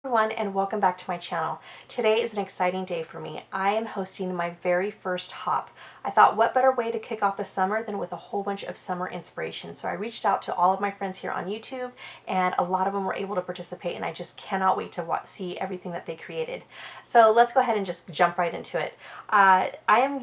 Everyone, and welcome back to my channel. Today is an exciting day for me. I am hosting my very first hop. I thought what better way to kick off the summer than with a whole bunch of summer inspiration. So I reached out to all of my friends here on YouTube, and a lot of them were able to participate, and I just cannot wait to see everything that they created. So let's go ahead and just jump right into it. I am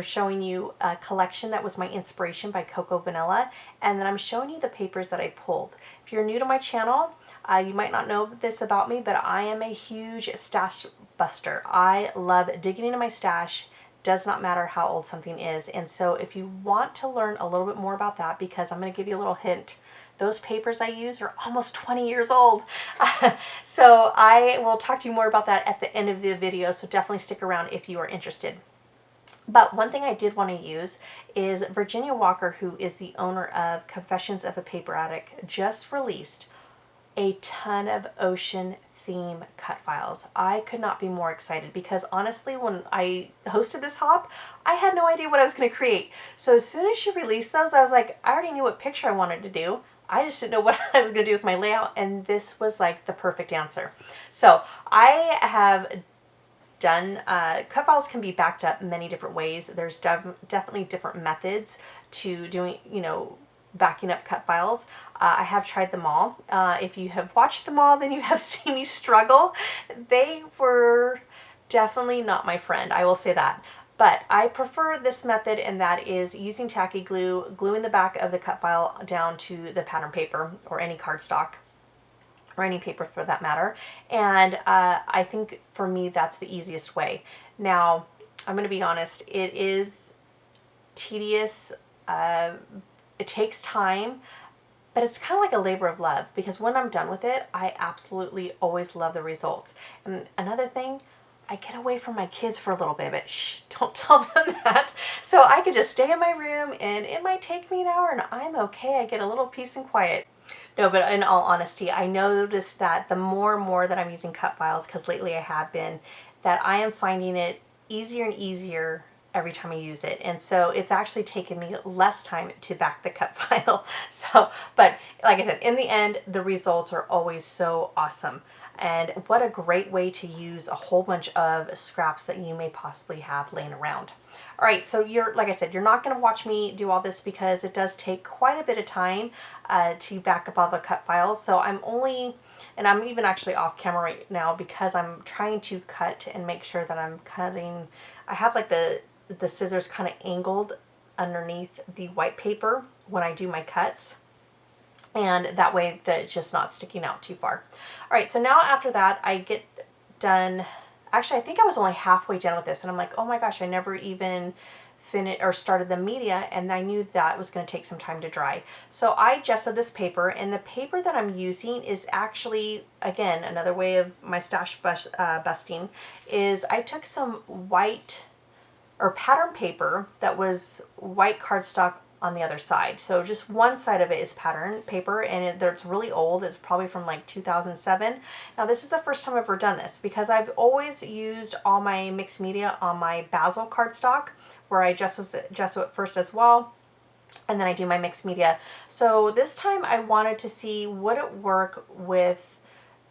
showing you a collection that was my inspiration by Coco Vanilla, and then I'm showing you the papers that I pulled. If you're new to my channel, you might not know this about me, but I am a huge stash buster. I love digging into my stash. Does not matter how old something is. And so if you want to learn a little bit more about that, because I'm going to give you a little hint, those papers I use are almost 20 years old. So I will talk to you more about that at the end of the video, so definitely stick around if you are interested. But one thing I did want to use is Virginia Walker, who is the owner of Confessions of a Paper Addict, just released a ton of ocean theme cut files. I could not be more excited because honestly, when I hosted this hop, I had no idea what I was going to create. So as soon as she released those, I was like, I already knew what picture I wanted to do. I just didn't know what I was going to do with my layout, and this was like the perfect answer. So I have done, cut files can be backed up many different ways. There's definitely different methods to doing, backing up cut files. I have tried them all. If you have watched them all, then you have seen me struggle. They were definitely not my friend, I will say that. But I prefer this method, and that is using tacky glue, gluing the back of the cut file down to the pattern paper or any cardstock, or any paper for that matter. And I think for me that's the easiest way. Now, I'm going to be honest, it is tedious. It takes time, but it's kind of like a labor of love, because when I'm done with it, I absolutely always love the results. And another thing, I get away from my kids for a little bit, but shh, don't tell them that. So I could just stay in my room, and it might take me an hour, and I'm okay. I get a little peace and quiet. No, but in all honesty, I noticed that the more and more that I'm using cut files, because lately I have been, that I am finding it easier and easier every time I use it. And so it's actually taken me less time to back the cut file. So, but like I said, in the end, the results are always so awesome. And what a great way to use a whole bunch of scraps that you may possibly have laying around. All right, so like I said, you're not going to watch me do all this because it does take quite a bit of time to back up all the cut files. So I'm even actually off camera right now because I'm trying to cut and make sure that I'm cutting. I have like the scissors kind of angled underneath the white paper when I do my cuts, and that way that it's just not sticking out too far. All right, so now after that I get done. Actually, I think I was only halfway done with this, and I'm like, oh my gosh, I never even finished or started the media, and I knew that was going to take some time to dry. So I gessoed this paper, and the paper that I'm using is actually, again, another way of my stash busting, is I took some white or pattern paper that was white cardstock on the other side. So just one side of it is pattern paper, and it's really old. It's probably from like 2007. Now this is the first time I've ever done this because I've always used all my mixed media on my Bazzill cardstock, where I gesso it first as well, and then I do my mixed media. So this time I wanted to see would it work with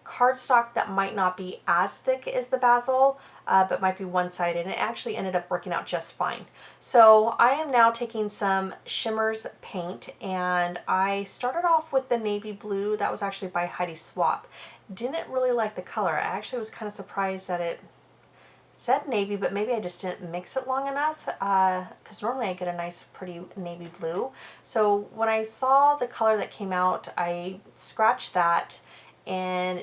cardstock that might not be as thick as the Bazzill, but might be one-sided, and it actually ended up working out just fine. So I am now taking some Shimmers paint, and I started off with the navy blue. That was actually by Heidi Swapp. Didn't really like the color. I actually was kind of surprised that it said navy, but maybe I just didn't mix it long enough, because normally I get a nice pretty navy blue. So when I saw the color that came out, I scratched that and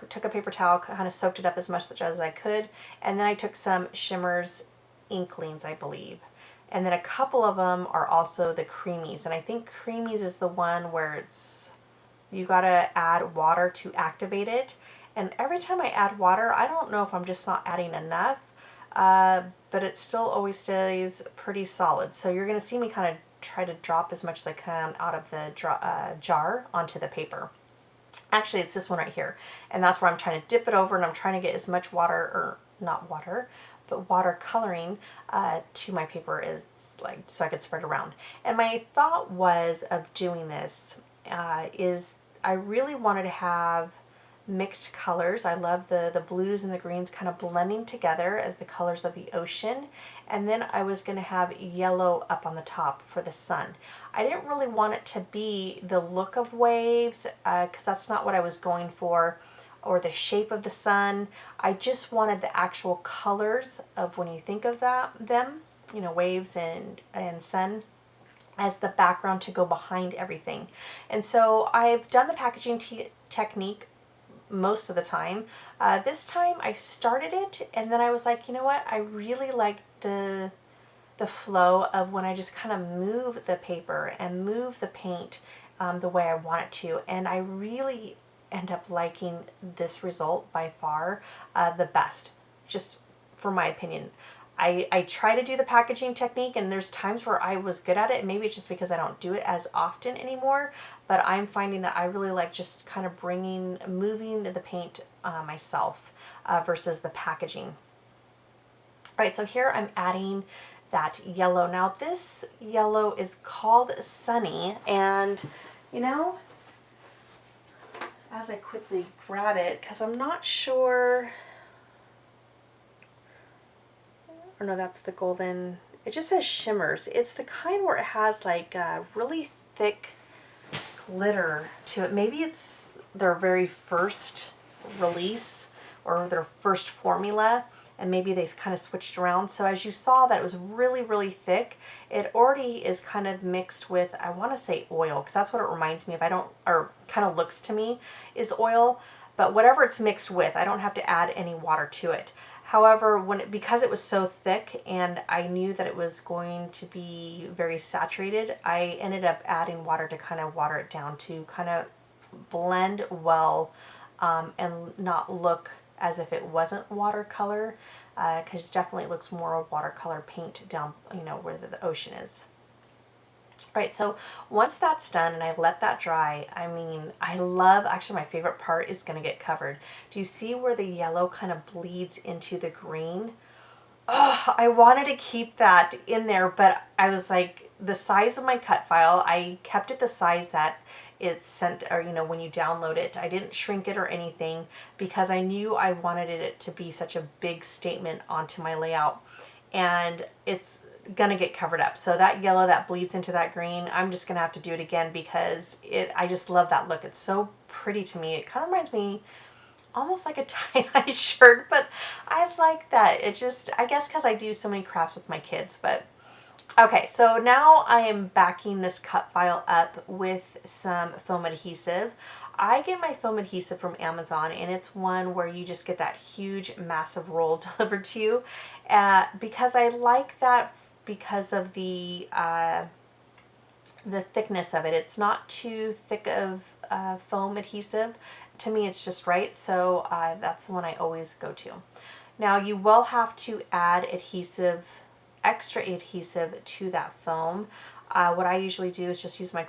took a paper towel, kind of soaked it up as much as I could, and then I took some Shimmers Inklings, I believe, and then a couple of them are also the Creamies, and I think Creamies is the one where you gotta add water to activate it, and every time I add water, I don't know if I'm just not adding enough, but it still always stays pretty solid. So you're gonna see me kind of try to drop as much as I can out of the jar onto the paper. Actually, it's this one right here, and that's where I'm trying to dip it over, and I'm trying to get as much water, or not water, but water coloring to my paper as so I could spread around. And my thought was of doing this is I really wanted to have mixed colors. I love the blues and the greens kind of blending together as the colors of the ocean. And then I was going to have yellow up on the top for the sun. I didn't really want it to be the look of waves because that's not what I was going for, or the shape of the sun. I just wanted the actual colors of, when you think of them, you know, waves and sun, as the background to go behind everything. And so I've done the packaging technique most of the time. This time I started it, and then I was like, you know what, I really like the flow of when I just kind of move the paper and move the paint the way I want it to. And I really end up liking this result by far the best, just for my opinion. I try to do the packaging technique, and there's times where I was good at it. Maybe it's just because I don't do it as often anymore, but I'm finding that I really like just kind of moving the paint myself versus the packaging. All right, so here I'm adding that yellow. Now this yellow is called Sunny, and you know, as I quickly grab it, because I'm not sure, or no, that's the golden, it just says shimmers. It's the kind where it has like a really thick glitter to it. Maybe it's their very first release or their first formula, and maybe they kind of switched around. So as you saw, that it was really, really thick. It already is kind of mixed with, I want to say oil, because that's what it reminds me of. Or kind of looks to me is oil, but whatever it's mixed with, I don't have to add any water to it. However, because it was so thick and I knew that it was going to be very saturated, I ended up adding water to kind of water it down to kind of blend well and not look as if it wasn't watercolor, because definitely it looks more watercolor paint down, you know, where the ocean is. All right, so once that's done and I let that dry, I mean, I love, actually my favorite part is going to get covered. Do you see where the yellow kind of bleeds into the green? Oh, I wanted to keep that in there, but I was like, the size of my cut file, I kept it the size that it's sent, or you know, when you download it. I didn't shrink it or anything because I knew I wanted it to be such a big statement onto my layout, and it's gonna get covered up. So that yellow that bleeds into that green, I'm just gonna have to do it again because I just love that look. It's so pretty to me. It kind of reminds me almost like a tie-dye shirt, but I like that. It just, I guess because I do so many crafts with my kids. But okay, so now I am backing this cut file up with some foam adhesive. I get my foam adhesive from Amazon, and it's one where you just get that huge massive roll delivered to you because I like that because of the thickness of it. It's not too thick of foam adhesive. To me, it's just right, so that's the one I always go to. Now, you will have to add extra adhesive to that foam. What I usually do is just use my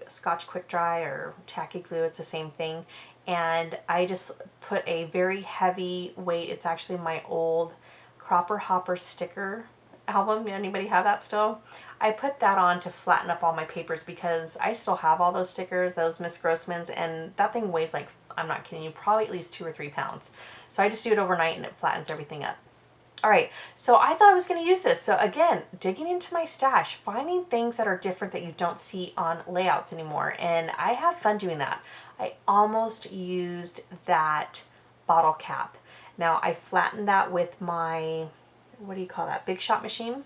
Scotch Quick Dry or tacky glue. It's the same thing. And I just put a very heavy weight. It's actually my old Cropper Hopper sticker album. Anybody have that still? I put that on to flatten up all my papers because I still have all those stickers, those Miss Grossman's, and that thing weighs like, I'm not kidding you, probably at least 2 or 3 pounds. So I just do it overnight and it flattens everything up. All right, so I thought I was going to use this. So again, digging into my stash, finding things that are different that you don't see on layouts anymore, and I have fun doing that. I almost used that bottle cap. Now I flattened that with my, what do you call that, Big Shot machine,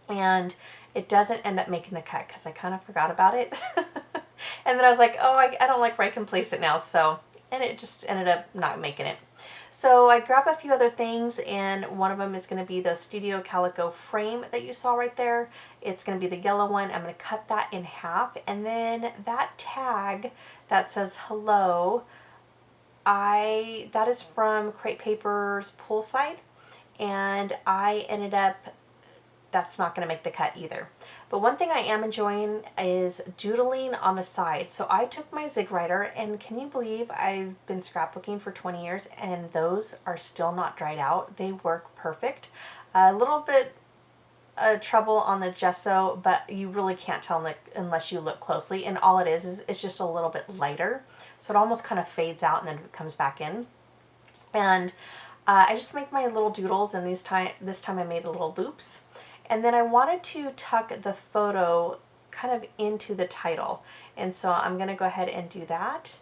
and it doesn't end up making the cut because I kind of forgot about it. And then I was like, oh, I don't like where I can place it now. So, and it just ended up not making it. So I grabbed a few other things, and one of them is going to be the Studio Calico frame that you saw right there. It's going to be the yellow one. I'm going to cut that in half, and then that tag that says hello, that is from Crate Paper's Poolside, and I ended up, that's not going to make the cut either. But one thing I am enjoying is doodling on the side. So I took my Zig Writer, and can you believe I've been scrapbooking for 20 years and those are still not dried out. They work perfect. A little bit trouble on the gesso, but you really can't tell unless you look closely. And all it is it's just a little bit lighter. So it almost kind of fades out and then it comes back in. And I just make my little doodles, and this time I made little loops. And then I wanted to tuck the photo kind of into the title. And so I'm going to go ahead and do that.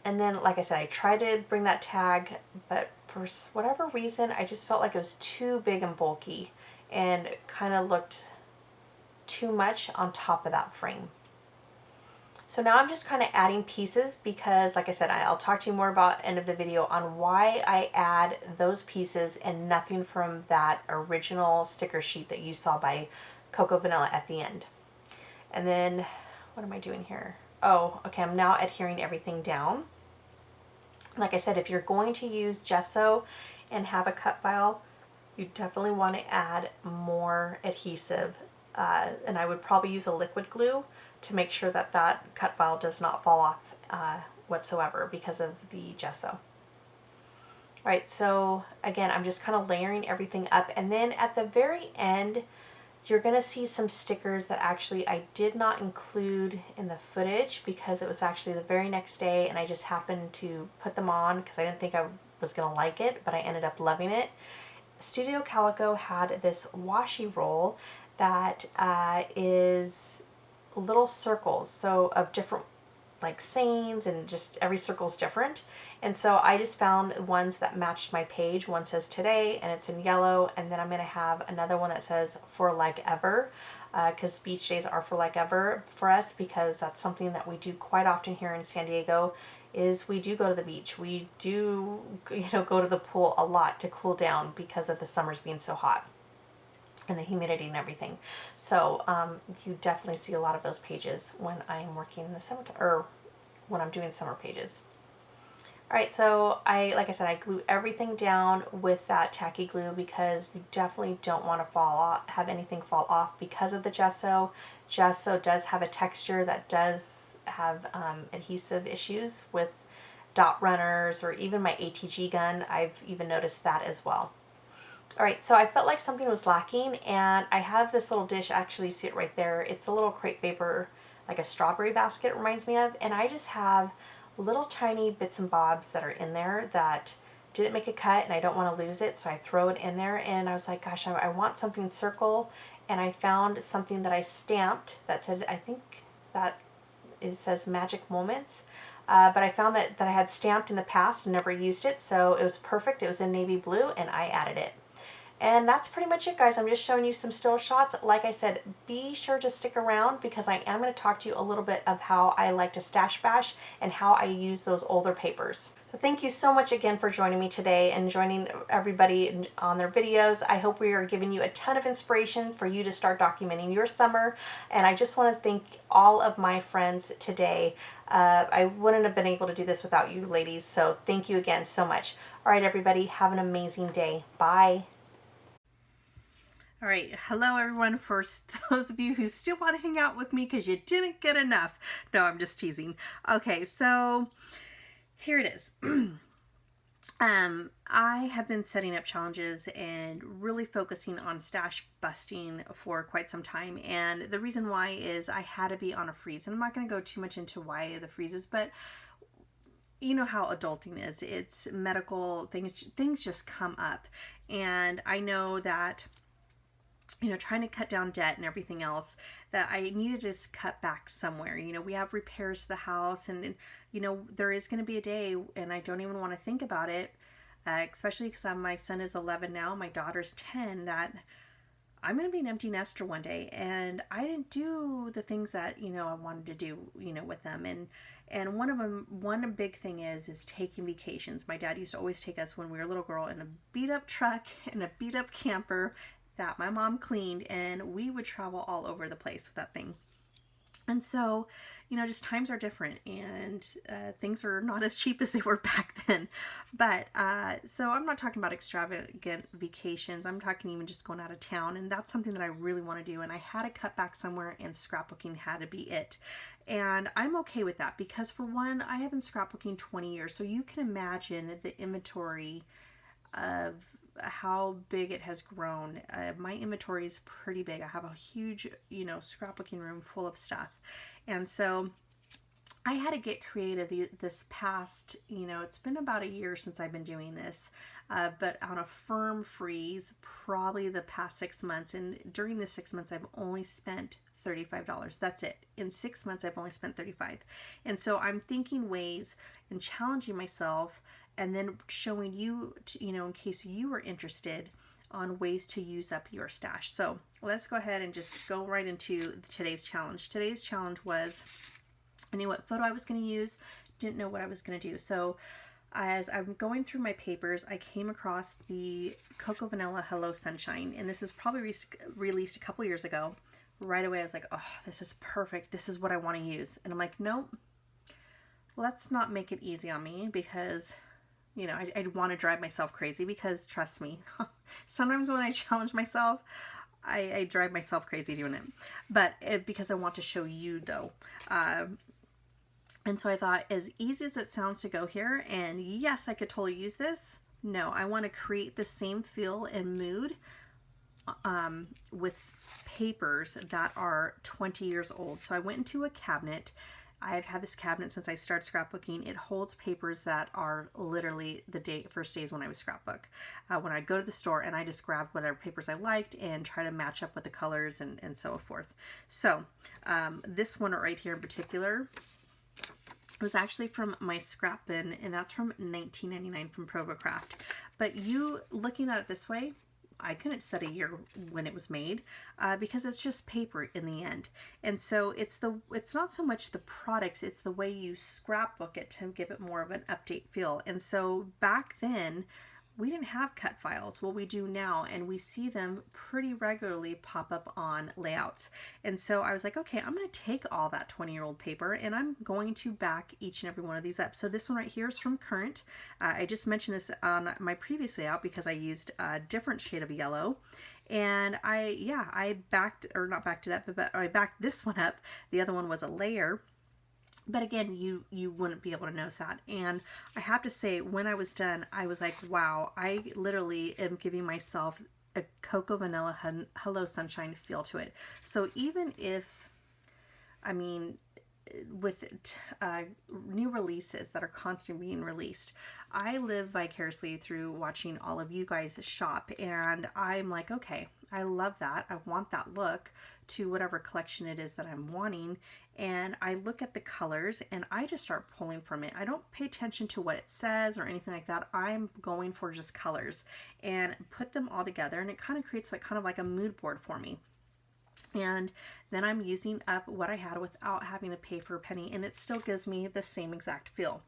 And then, like I said, I tried to bring that tag, but for whatever reason, I just felt like it was too big and bulky and kind of looked too much on top of that frame. So now I'm just kind of adding pieces because, like I said, I'll talk to you more about end of the video on why I add those pieces and nothing from that original sticker sheet that you saw by Coco Vanilla at the end. And then, what am I doing here? Oh, okay, I'm now adhering everything down. Like I said, if you're going to use gesso and have a cut file, you definitely want to add more adhesive. And I would probably use a liquid glue to make sure that that cut file does not fall off whatsoever because of the gesso. All right, so again, I'm just kind of layering everything up. And then at the very end, you're going to see some stickers that actually I did not include in the footage because it was actually the very next day and I just happened to put them on because I didn't think I was going to like it, but I ended up loving it. Studio Calico had this washi roll that is little circles, so of different like sayings, and just every circle is different. And so I just found ones that matched my page. One says today and it's in yellow, and then I'm going to have another one that says for like ever, because beach days are for like ever for us, because that's something that we do quite often here in San Diego. Is we do go to the beach. We do, go to the pool a lot to cool down because of the summers being so hot and the humidity and everything. So you definitely see a lot of those pages when I'm working in the summertime, or when I'm doing summer pages. All right, so like I said, I glue everything down with that tacky glue because you definitely don't want to have anything fall off because of the gesso. Gesso does have a texture that does have adhesive issues with dot runners, or even my ATG gun. I've even noticed that as well. All right, so I felt like something was lacking, and I have this little dish. Actually, you see it right there. It's a little crepe paper, like a strawberry basket it reminds me of, and I just have little tiny bits and bobs that are in there that didn't make a cut and I don't want to lose it, so I throw it in there. And I was like, gosh, I want something circle, and I found something that I stamped that said, I think that it says Magic Moments, but I found that I had stamped in the past and never used it, so it was perfect. It was in navy blue and I added it. And that's pretty much it, guys. I'm just showing you some still shots. Like I said, be sure to stick around because I am going to talk to you a little bit of how I like to stash bash and how I use those older papers. So thank you so much again for joining me today and joining everybody on their videos. I hope we are giving you a ton of inspiration for you to start documenting your summer. And I just want to thank all of my friends today. I wouldn't have been able to do this without you ladies. So thank you again so much. All right, everybody, have an amazing day. Bye. All right, hello everyone. For those of you who still want to hang out with me because you didn't get enough. No, I'm just teasing. Okay, so here it is. I have been setting up challenges and really focusing on stash busting for quite some time. And the reason why is I had to be on a freeze. And I'm not going to go too much into why the freezes, but you know how adulting is. It's medical things just come up. And I know that trying to cut down debt and everything else, that I needed to just cut back somewhere. We have repairs to the house, and there is going to be a day, and I don't even want to think about it, especially because my son is 11 now, my daughter's 10, that I'm going to be an empty nester one day, and I didn't do the things that, I wanted to do, with them. And one big thing is taking vacations. My dad used to always take us when we were a little girl in a beat up truck and a beat up camper that my mom cleaned, and we would travel all over the place with that thing. And so, just times are different, and things are not as cheap as they were back then. But so I'm not talking about extravagant vacations. I'm talking even just going out of town, and that's something that I really want to do. And I had to cut back somewhere, and scrapbooking had to be it. And I'm okay with that because, for one, I have been scrapbooking 20 years. So you can imagine the inventory of how big it has grown. My inventory is pretty big. I have a huge, scrapbooking room full of stuff. And so I had to get creative this past, it's been about a year since I've been doing this, but on a firm freeze, probably the past 6 months. And during the 6 months, I've only spent $35. That's it. In 6 months, I've only spent $35. And so I'm thinking ways and challenging myself and then showing you, in case you are interested, on ways to use up your stash. So let's go ahead and just go right into today's challenge. Today's challenge was, I knew what photo I was going to use, didn't know what I was going to do. So as I'm going through my papers, I came across the Cocoa Vanilla Hello Sunshine, and this is probably released a couple years ago. Right away, I was like, oh, this is perfect. This is what I want to use. And I'm like, nope, let's not make it easy on me, because I'd want to drive myself crazy, because trust me, sometimes when I challenge myself, I drive myself crazy doing it. But because I want to show you though. And so I thought, as easy as it sounds to go here, and yes, I could totally use this. No, I want to create the same feel and mood with papers that are 20 years old. So I went into a cabinet. I've had this cabinet since I started scrapbooking. It holds papers that are literally the first days when I was scrapbook. When I go to the store and I just grab whatever papers I liked and try to match up with the colors and so forth. So this one right here in particular, it was actually from my scrap bin, and that's from $19.99 from Provocraft. But you looking at it this way, I couldn't set a year when it was made because it's just paper in the end. And so it's not so much the products, it's the way you scrapbook it to give it more of an update feel. And so back then, we didn't have cut files. Well, we do now, and we see them pretty regularly pop up on layouts. And so I was like, okay, I'm going to take all that 20-year-old paper and I'm going to back each and every one of these up. So this one right here is from Current. I just mentioned this on my previous layout because I used a different shade of yellow. And I backed it up, but I backed this one up. The other one was a layer. But again, you wouldn't be able to notice that. And I have to say, when I was done, I was like, wow, I literally am giving myself a Cocoa Vanilla Hello Sunshine feel to it. So even if, with new releases that are constantly being released, I live vicariously through watching all of you guys shop, and I'm like, okay, I love that. I want that look to whatever collection it is that I'm wanting. And I look at the colors and I just start pulling from it. I don't pay attention to what it says or anything like that. I'm going for just colors and put them all together, and it kind of creates kind of like a mood board for me. And then I'm using up what I had without having to pay for a penny, and it still gives me the same exact feel.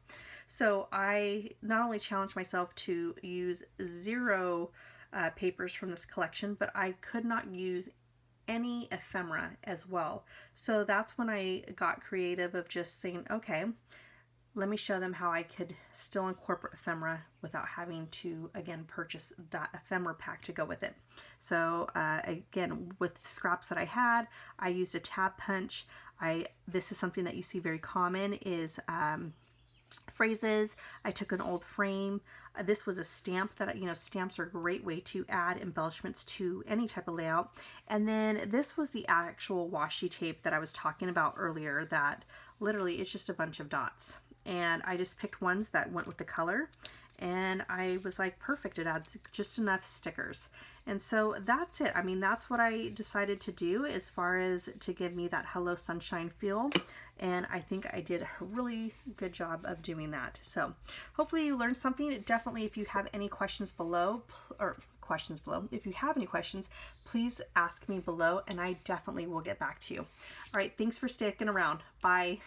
So I not only challenged myself to use 0 papers from this collection, but I could not use any ephemera as well. So that's when I got creative of just saying, okay, let me show them how I could still incorporate ephemera without having to, again, purchase that ephemera pack to go with it. So again, with scraps that I had, I used a tab punch. This is something that you see very common is phrases. I took an old frame. This was a stamp that, stamps are a great way to add embellishments to any type of layout. And then this was the actual washi tape that I was talking about earlier, that literally it's just a bunch of dots. And I just picked ones that went with the color, and I was like, perfect, it adds just enough stickers. And so that's it. That's what I decided to do as far as to give me that Hello Sunshine feel. And I think I did a really good job of doing that. So hopefully you learned something. Definitely, if you have any questions below, if you have any questions, please ask me below, and I definitely will get back to you. All right, thanks for sticking around. Bye.